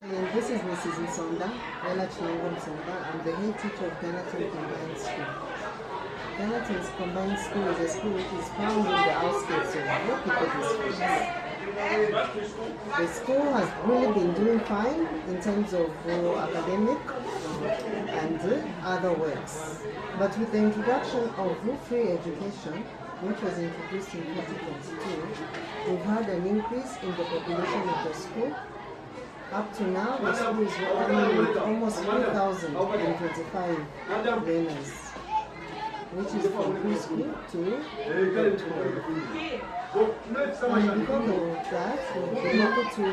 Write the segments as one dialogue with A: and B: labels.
A: And this is Mrs. Nsonda, Ella Chinangwa Nsonda. I'm the head teacher of Garneton Combined School. Garneton's Combined School is a school which is found in the outskirts of Lokipo district. The school has really been doing fine in terms of academic and other works. But with the introduction of free education, which was introduced in 2022, we've had an increase in the population of the school. Up to now, the school is running with almost 3,025 learners, which is from preschool to grade 12. And because of that, we've been able to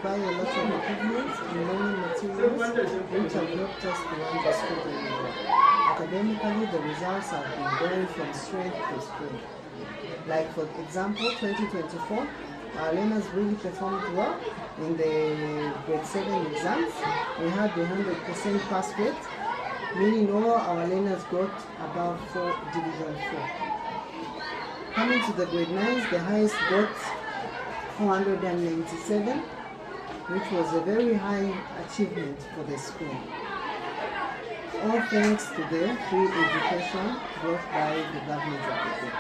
A: buy a lot of equipment and learning materials, which have helped us to run the school very well. Academically, the results have been going from strength to strength. Like for example, 2024, our learners really performed well in the grade 7 exams. We had the 100% pass rate, meaning all our learners got above Division 4. Coming to the grade 9s, the highest got 497, which was a very high achievement for the school. All thanks to the free education brought by the government of the day.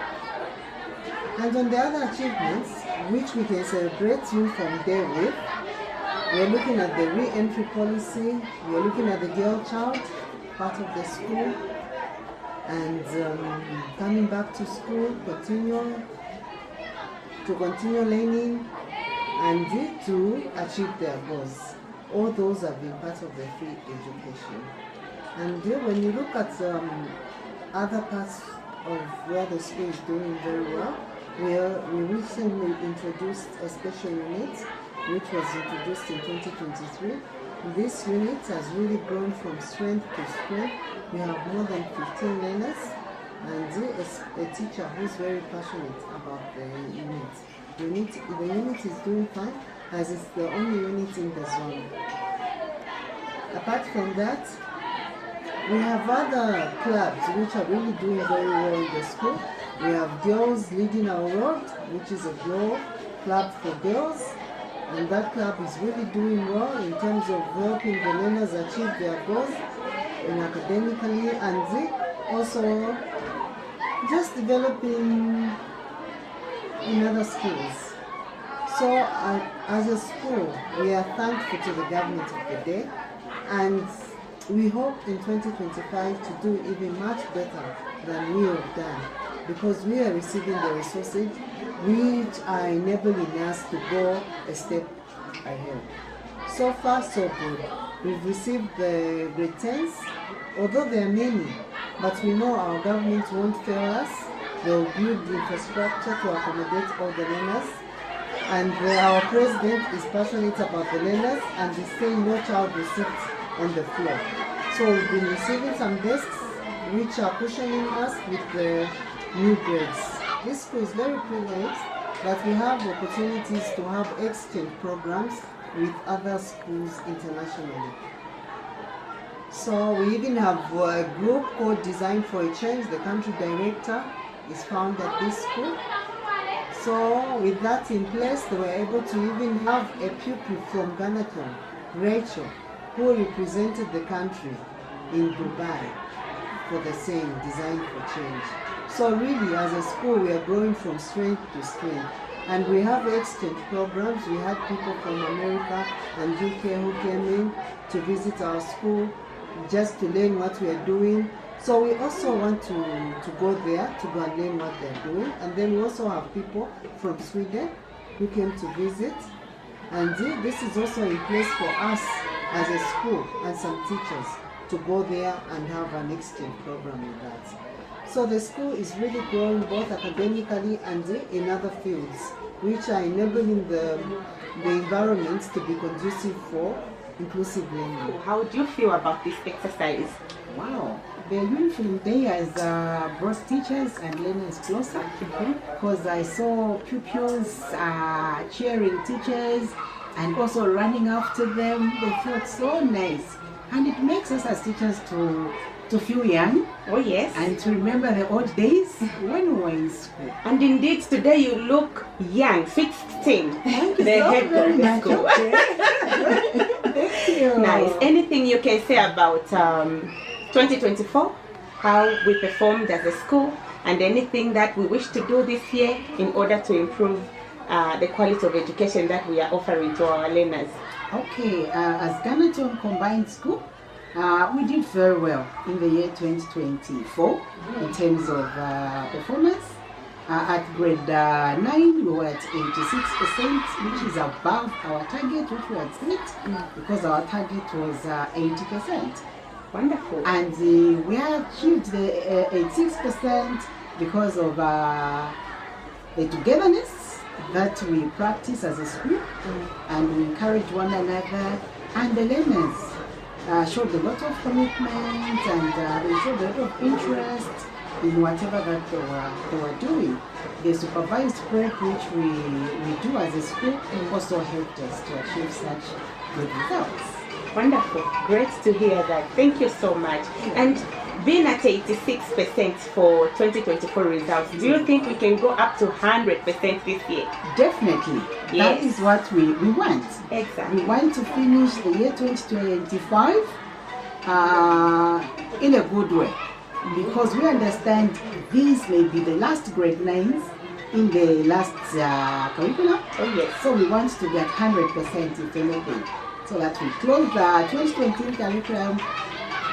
A: And on the other achievements, which we can celebrate you from there with, we're looking at the re-entry policy, we're looking at the girl child part of the school, and coming back to school, continue learning and to achieve their goals. All those have been part of the free education. And when you look at other parts of where the school is doing very well, we recently introduced a special unit, which was introduced in 2023. This unit has really grown from strength to strength. We have more than 15 learners and a teacher who's very passionate about the unit. The unit is doing fine, as it's the only unit in the zone. Apart from that, we have other clubs which are really doing very well in the school. We have Girls Leading Our World, which is a girl club for girls. And that club is really doing well in terms of helping the learners achieve their goals academically, and also just developing in other skills. So as a school, we are thankful to the government of the day, and we hope in 2025 to do even much better than we have done, because we are receiving the resources which are enabling us to go a step ahead. So far, so good. We've received the grade 10s, although there are many, but we know our government won't fail us. They'll build the infrastructure to accommodate all the learners. And our president is passionate about the learners, and he's saying no child will sit on the floor. So we've been receiving some desks which are cushioning us with the new grades. This school is very privileged that we have opportunities to have exchange programs with other schools internationally. So we even have a group called Design for a Change. The country director is found at this school. So with that in place, they were able to even have a pupil from Garneton, Rachel, who represented the country in Dubai for the same Design for Change. So really, as a school, we are growing from strength to strength. And we have exchange programs. We had people from America and UK who came in to visit our school just to learn what we are doing. So we also want to go there to go and learn what they're doing. And then we also have people from Sweden who came to visit. And this is also in place for us as a school and some teachers to go there and have an exchange program with that. So the school is really growing both academically and in other fields, which are enabling the environments to be conducive for inclusive learning.
B: How do you feel about this exercise?
C: Wow, the Uniform Day has brought teachers and learners closer, because I saw pupils cheering teachers and also running after them. They felt so nice, and it makes us as teachers to feel young.
B: Oh yes.
C: And to remember the old days when we were in school.
B: And indeed today you look young, 16.
C: Thank you
B: the
C: so
B: head
C: very
B: of the
C: much.
B: school.
C: Okay. Thank you.
B: Nice. Anything you can say about 2024? How we performed as a school, and anything that we wish to do this year in order to improve the quality of education that we are offering to our learners?
C: Okay, as Garneton Combined School, we did very well in the year 2024 in terms of performance. At grade 9, we were at 86%, which is above our target, which we had set, because our target was 80%.
B: Wonderful.
C: And we achieved the 86% because of the togetherness that we practice as a school, and we encourage one another, and the learners showed a lot of commitment, and they showed a lot of interest in whatever that they were doing. The supervised prep which we do as a school also helped us to achieve such good results.
B: Wonderful. Great to hear that. Thank you so much. And being at 86% for 2024 results, do you think we can go up to 100% this year?
C: Definitely.
B: Yes.
C: That is what we want.
B: Exactly.
C: We want to finish the year 2025 in a good way, because we understand these may be the last grade 9s in the last curriculum.
B: Oh yes.
C: So we want to get 100% if anything, so that we close the 2020 curriculum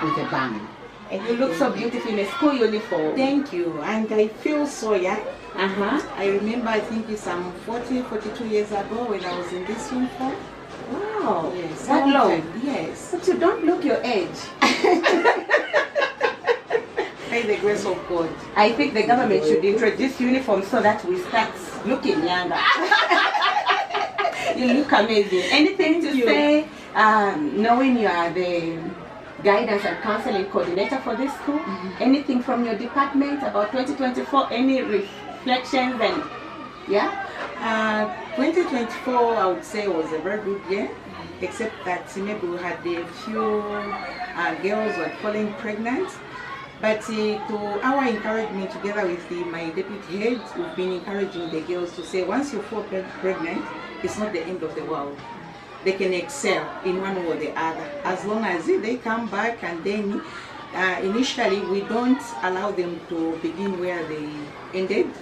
C: with a bang.
B: And you look so beautiful in a school uniform.
D: Thank you, and I feel so young.
B: Uh-huh.
D: I remember, I think it's some 42 years ago when I was in this uniform.
B: Wow.
D: Yes.
B: That long?
D: Yes.
B: But you don't look your age.
D: By the grace of God.
B: I think the government should introduce uniforms so that we start looking younger. You look amazing. Anything to say, knowing you are the guidance and counseling coordinator for this school? Anything from your department about 2024? Any reflections? And yeah?
D: 2024, I would say, was a very good year, except that maybe we had a few girls who had fallen pregnant. But to our encouragement, together with my deputy head, we've been encouraging the girls to say, once you fall pregnant, it's not the end of the world. They can excel in one or the other, as long as they come back, and then initially we don't allow them to begin where they ended.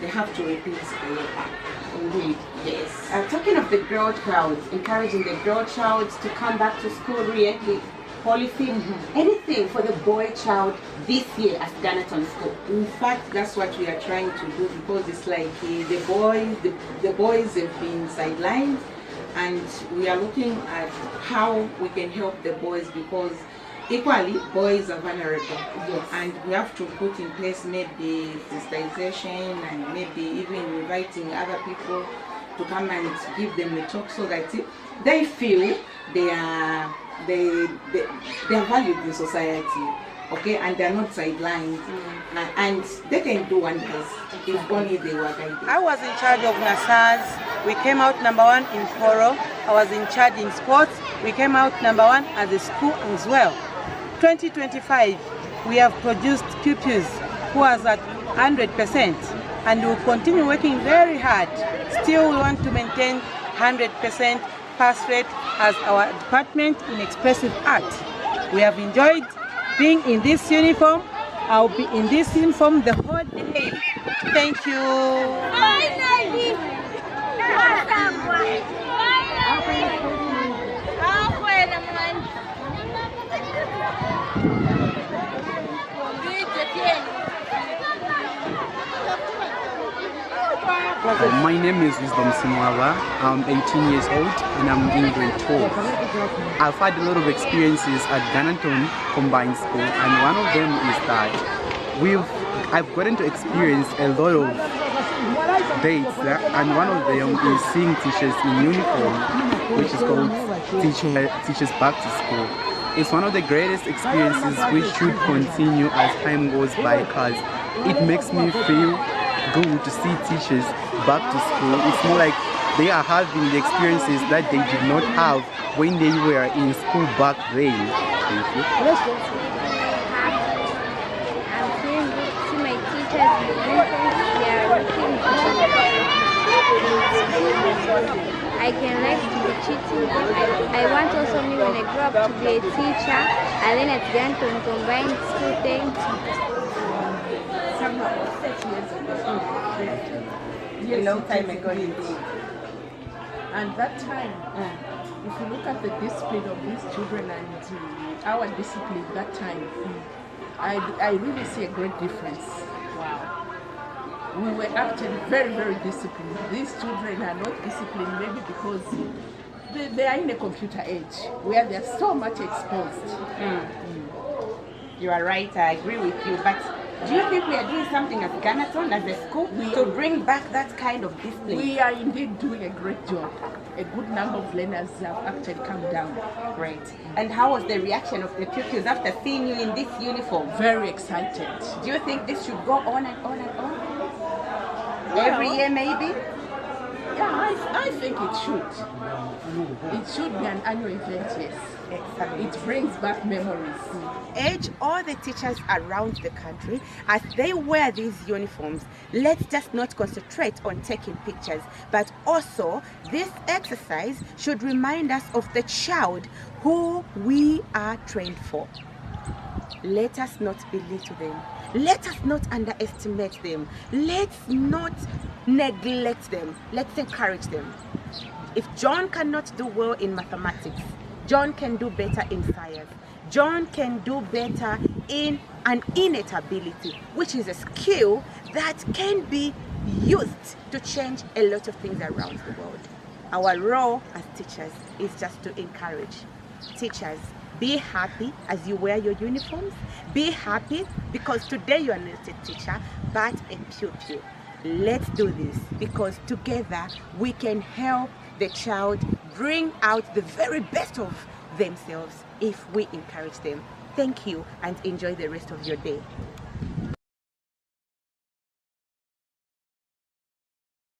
D: They have to repeat the year.
B: Indeed.
D: Yes.
B: Talking of the girl child, encouraging the girl child to come back to school, really policy, anything for the boy child this year at Garneton School?
D: In fact, that's what we are trying to do, because it's like the boys have been sidelined, and we are looking at how we can help the boys, because equally boys are vulnerable.
B: Yes.
D: And we have to put in place maybe sensitization, and maybe even inviting other people to come and give them a talk, so that they feel they are valued in society, okay, and they are not sidelined, and they can do wonders if only they were guided.
E: I was in charge of NASAs. We came out number 1 in Poro. I was in charge in sports. We came out number 1 as a school as well. 2025, we have produced pupils who are at 100%, and we will continue working very hard. Still, we want to maintain 100% pass rate as our department in expressive art. We have enjoyed being in this uniform. I'll be in this uniform the whole day. Thank you.
F: My name is Wisdom Simwaba. I'm 18 years old and I'm in grade 12. I've had a lot of experiences at Garneton Combined School, and one of them is that I've gotten to experience a lot of dates, and one of them is seeing teachers in uniform, which is called Teachers Back to School. It's one of the greatest experiences which should continue as time goes by, because it makes me feel good to see teachers back to school. It's more like they are having the experiences that they did not have when they were in school back then. Thank you.
G: I'm feeling good to see my teachers in uniform. They are looking good. I I can like to be cheating. I want also me when I grow up to be a teacher. I learn at Garneton Combined School. Thank you.
B: A long time ago, indeed.
H: And that time, if you look at the discipline of these children and our discipline that time, I really see a great difference. Wow. We were actually very, very disciplined. These children are not disciplined maybe because they are in a computer age where they are so much exposed.
B: You are right, I agree with you. But do you think we are doing something as Garneton, as a school, to bring back that kind of discipline?
H: We are indeed doing a great job. A good number of learners have actually come down.
B: Great. And how was the reaction of the pupils after seeing you in this uniform?
H: Very excited.
B: Do you think this should go on and on and on? Every year maybe?
H: Yeah, I think it should. It should be an annual event, yes.
B: Excellent.
H: It brings back memories.
B: Urge all the teachers around the country as they wear these uniforms. Let's just not concentrate on taking pictures, but also this exercise should remind us of the child who we are trained for. Let us not belittle them. Let us not underestimate them. Let's not neglect them. Let's encourage them. If John cannot do well in mathematics, John can do better in science. John can do better in an innate ability, which is a skill that can be used to change a lot of things around the world. Our role as teachers is just to encourage. Teachers, be happy as you wear your uniforms. Be happy because today you are not a teacher, but a pupil. Let's do this because together we can help the child bring out the very best of themselves if we encourage them. Thank you and enjoy the rest of your day.